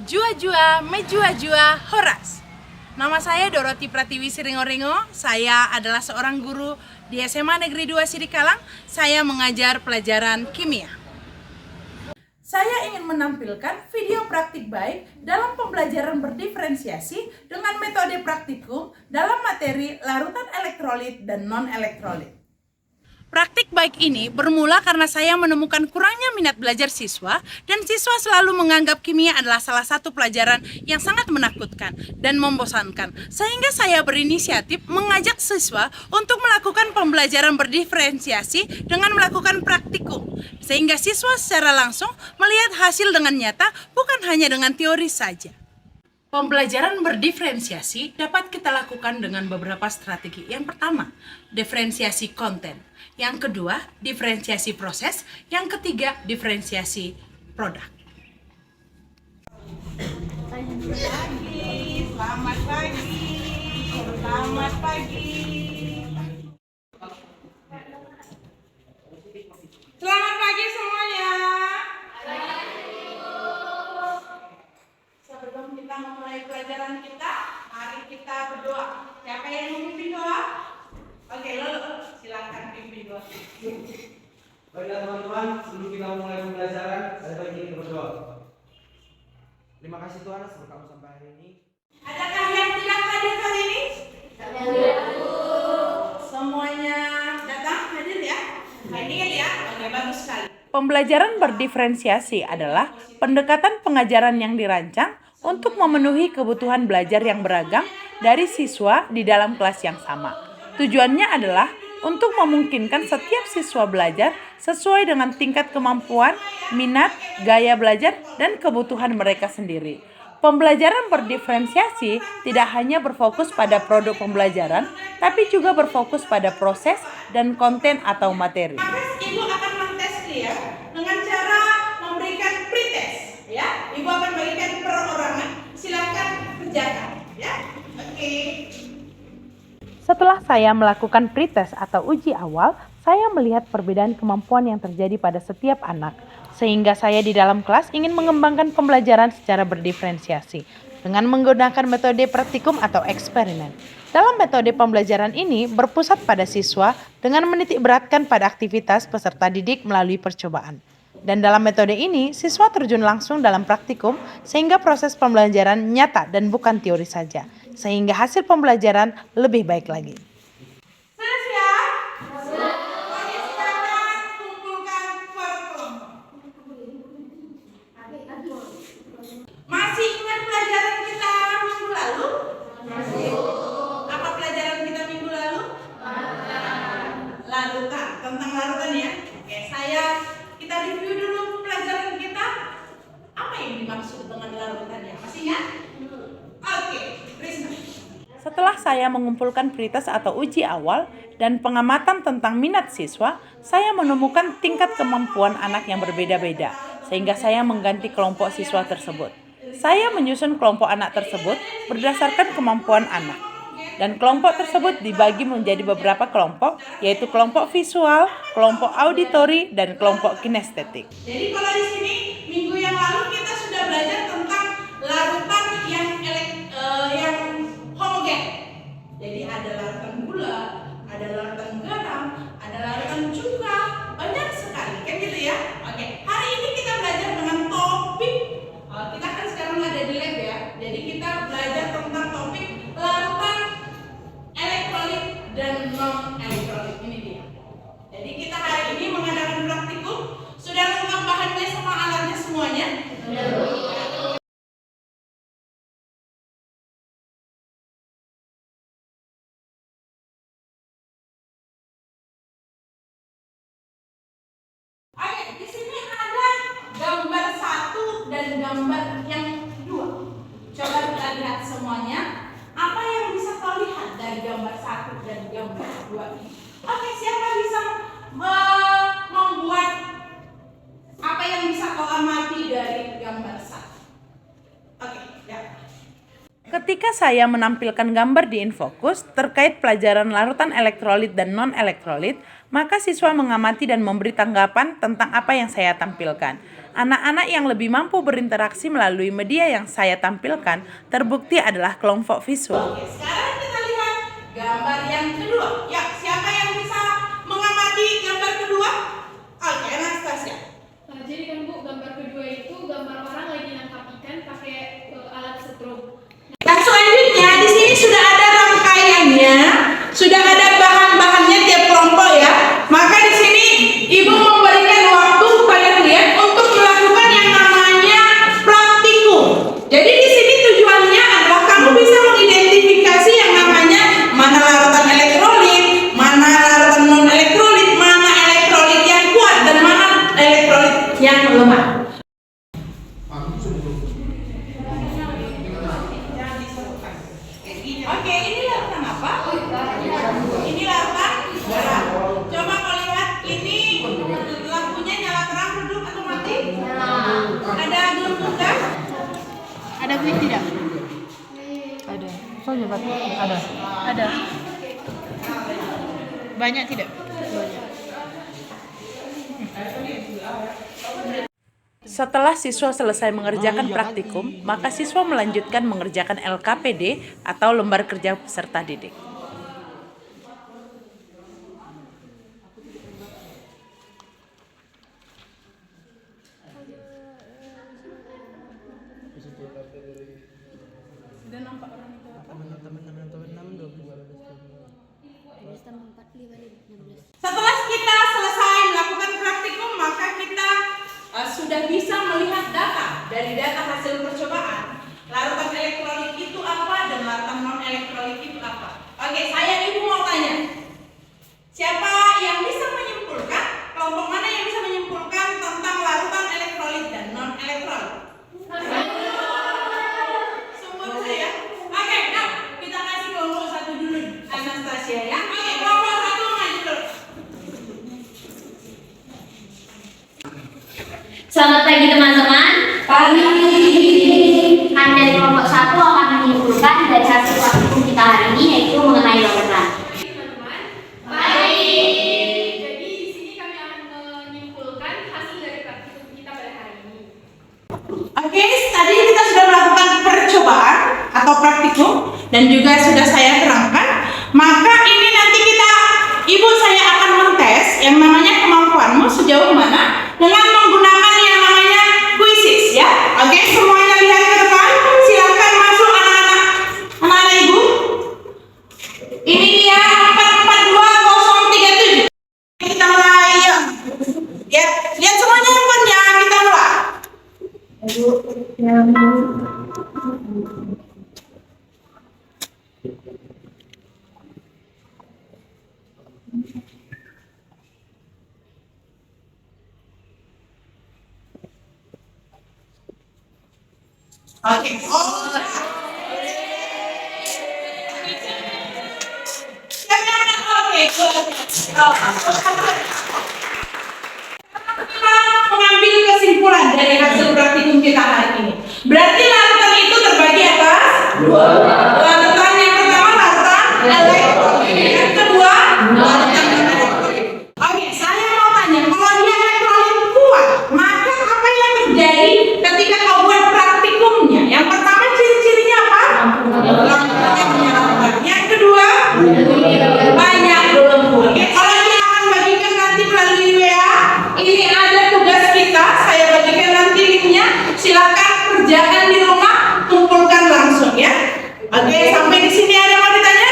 Jua-jua, mejua-jua, horas. Nama saya Doroti Pratiwi Siringo-ringo. Saya adalah seorang guru di SMA Negeri 2 Sidikalang. Saya mengajar pelajaran kimia. Saya ingin menampilkan video praktik baik dalam pembelajaran berdiferensiasi dengan metode praktikum dalam materi larutan elektrolit dan non-elektrolit. Praktik baik ini bermula karena saya menemukan kurangnya minat belajar siswa dan siswa selalu menganggap kimia adalah salah satu pelajaran yang sangat menakutkan dan membosankan. Sehingga saya berinisiatif mengajak siswa untuk melakukan pembelajaran berdiferensiasi dengan melakukan praktikum. Sehingga siswa secara langsung melihat hasil dengan nyata, bukan hanya dengan teori saja. Pembelajaran berdiferensiasi dapat kita lakukan dengan beberapa strategi. Yang pertama, diferensiasi konten. Yang kedua, diferensiasi proses. Yang ketiga, diferensiasi produk. Selamat pagi. Selamat pagi. Selamat pagi semuanya. Sebelum kita memulai pelajaran kita, mari kita berdoa. Siapa yang memimpin doa? Oke, Lolo, silakan pimpin doa. Baiklah teman-teman, sebelum kita mulai pembelajaran, saya ingin berdoa. Terima kasih Tuhan atas berkat sampai hari ini. Adakah yang tidak hadir hari ini? Semuanya datang hadir ya? Hadir ya? Oke, bagus sekali. Pembelajaran berdiferensiasi adalah pendekatan pengajaran yang dirancang untuk memenuhi kebutuhan belajar yang beragam dari siswa di dalam kelas yang sama. Tujuannya adalah untuk memungkinkan setiap siswa belajar sesuai dengan tingkat kemampuan, minat, gaya belajar, dan kebutuhan mereka sendiri. Pembelajaran berdiferensiasi tidak hanya berfokus pada produk pembelajaran, tapi juga berfokus pada proses dan konten atau materi. Ibu akan mentes ya dengan cara memberikan pretest, ya. Ibu akan berikan perorangan. Silakan kerjakan, ya. Oke. Setelah saya melakukan pretest atau uji awal, saya melihat perbedaan kemampuan yang terjadi pada setiap anak. Sehingga saya di dalam kelas ingin mengembangkan pembelajaran secara berdiferensiasi dengan menggunakan metode praktikum atau eksperimen. Dalam metode pembelajaran ini berpusat pada siswa dengan menitik beratkan pada aktivitas peserta didik melalui percobaan. Dan dalam metode ini, siswa terjun langsung dalam praktikum sehingga proses pembelajaran nyata dan bukan teori saja. Sehingga hasil pembelajaran lebih baik lagi. Masih ingat pelajaran kita minggu lalu? Masih. Apa pelajaran kita minggu lalu? Larutan. Tentang larutan ya. Oke, kita review dulu pelajaran kita. Apa yang dimaksud dengan larutan ya? Masih ingat? Oke, Prisma. Setelah saya mengumpulkan pretest atau uji awal dan pengamatan tentang minat siswa, saya menemukan tingkat kemampuan anak yang berbeda-beda, sehingga saya mengganti kelompok siswa tersebut. Saya menyusun kelompok anak tersebut berdasarkan kemampuan anak. Dan kelompok tersebut dibagi menjadi beberapa kelompok, yaitu kelompok visual, kelompok auditori, dan kelompok kinestetik. Jadi kalau di sini, minggu yang lalu kita sudah belajar tentang larutan yang homogen. Jadi ada larutan gula, ada larutan garam, ada larutan cuka, banyak sekali, kan gitu ya? Oke, hari ini kita belajar dengan topik. Kita kan sekarang ada di lab ya, jadi kita belajar tentang topik larutan elektrolit dan non-elektrolit. Ini dia. Jadi kita hari ini mengadakan praktikum. Sudah lengkap bahannya sama alatnya semuanya? Oke, di sini ada gambar 1 dan gambar yang 2. Coba kita lihat semuanya. Apa yang bisa kau lihat dari gambar 1 dan gambar 2 ini? Oke, siapa bisa membuat apa yang bisa kau amati dari gambar 1? Oke, ya. Ketika saya menampilkan gambar di Infocus terkait pelajaran larutan elektrolit dan non-elektrolit, maka siswa mengamati dan memberi tanggapan tentang apa yang saya tampilkan. Anak-anak yang lebih mampu berinteraksi melalui media yang saya tampilkan terbukti adalah kelompok visual. Oke, sekarang kita lihat gambar yang kedua. Ya, siapa yang bisa mengamati gambar kedua? Oke, Anastasia. Jadi kan Bu, gambar kedua itu gambar orang lagi nangkap ikan pakai alat setrum. Yang selanjutnya di sini sudah ada rangkaiannya, sudah ada bahan-bahannya tiap kelompok ya. Maka di sini Ibu memberikan waktu kalian lihat untuk melakukan yang namanya praktikum. Jadi di sini tujuannya adalah kamu bisa mengidentifikasi yang namanya mana larutan elektrolit, mana larutan non elektrolit, mana elektrolit yang kuat dan mana elektrolit yang lemah. Oke, ini larutan apa? Ini larutan garam. Coba kau lihat, ini lampunya nyala terang, redup atau mati? Ada gelembung gas? Ada kulit tidak? Ada. Soalnya ada. Ada. Banyak tidak? Setelah siswa selesai mengerjakan praktikum, maka siswa melanjutkan mengerjakan LKPD atau lembar kerja peserta didik. Setelah kita selesai melakukan praktikum, maka kita sudah bisa melihat data. Dari data hasil percobaan, larutan elektrolit itu apa dan larutan non elektrolit itu apa. Oke, saya Ibu mau tanya, siapa yang bisa menyimpulkan, kelompok mana yang bisa menyimpulkan tentang larutan elektrolit dan non elektrolit? Semua saya. Oke, nah kita kasih kelompok satu dulu, Anastasia ya. Oke, kelompok satu maju dulu. Selamat pagi teman-teman. Pagi. Kami dari kelompok 1 akan menyimpulkan dari hasil praktikum kita hari ini, yaitu mengenai larutan. Teman-teman. Baik. Jadi di sini kami akan menyimpulkan hasil dari praktikum kita pada hari ini. Oke, tadi kita sudah melakukan percobaan atau praktikum dan juga sudah saya terangkan. Maka ini nanti Ibu saya akan mentes yang namanya kemampuanmu sejauh mana dengan menggunakan yang namanya quizzes ya. Oke, semuanya lihat ke depan. Silakan masuk anak-anak Ibu. Ini dia 442037. Kita mulai yuk. Ya, lihat semuanya handphonenya, kita mulai. Oke. Kita mengambil kesimpulan dari hasil praktikum kita hari ini. Berarti larutan itu terbagi atas dua. Larutan yang pertama larutan elektrolit, yang kedua larutan elektrolit. Oke, saya mau tanya, kalau dia elektrolit kuat, maka apa yang terjadi ketika kau buat praktikumnya? Yang pertama ciri-cirinya apa? Lampunya menyalakan. Yang kedua banyak gelembung. Oke, kalau dia akan bagikan nanti melalui WA, ini ada tugas kita, saya bagikan nanti linknya. Silakan kerjakan di rumah, kumpulkan langsung ya. Oke, sampai di sini ada yang mau ditanya?